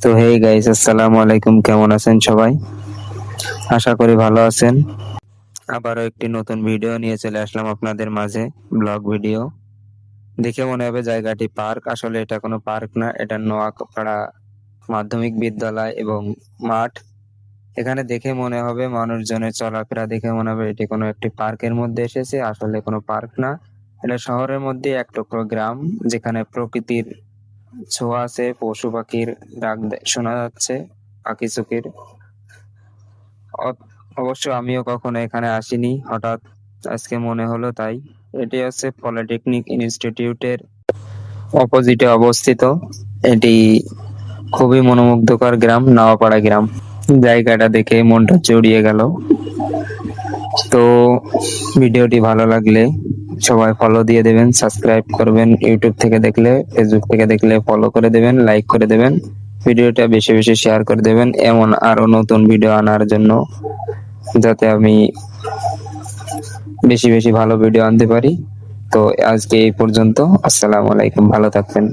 তো hey guys, আসসালামু আলাইকুম। কেমন আছেন সবাই? আশা করি ভালো আছেন। আবারও একটি নতুন ভিডিও নিয়ে চলে আসলাম আপনাদের মাঝে, ব্লগ ভিডিও। দেখে মনে হবে জায়গাটি পার্ক, আসলে এটা কোনো পার্ক না, এটা নোয়াপাড়া মাধ্যমিক বিদ্যালয় এবং মাঠ। এখানে দেখে মনে হবে মানুষজনের চলাফেরা দেখে মনে হবে এটি কোনো একটি পার্কের মধ্যে এসেছে, আসলে কোনো পার্ক না। এটা শহরের মধ্যে এক টুকরো গ্রাম, যেখানে প্রকৃতির ছোঁয়া আছে, পশু পাখির ডাক শোনা যাচ্ছে, পাখি চুকির। অবশ্য আমিও কখনো এখানে আসিনি, হঠাৎ আজকে মনে হলো তাই। এটি হচ্ছে পলিটেকনিক ইনস্টিটিউটের অপোজিটে অবস্থিত। এটি খুবই মনোমুগ্ধকর গ্রাম, নাওয়াপাড়া গ্রাম। জায়গাটা দেখে মনটা জুড়িয়ে গেল। তো ভিডিওটি ভালো লাগলে সবাই ফলো দিয়ে দেবেন, সাবস্ক্রাইব করবেন। ইউটিউব থেকে দেখলে, ফেসবুক থেকে দেখলে ফলো করে দেবেন, লাইক করে দেবেন। ভিডিওটা বেশি বেশি শেয়ার করে দেবেন, এমন আরো নতুন ভিডিও আনার জন্য, যাতে আমি বেশি বেশি ভালো ভিডিও আনতে পারি। তো আজকে এই পর্যন্ত। আসসালামু আলাইকুম, ভালো থাকবেন।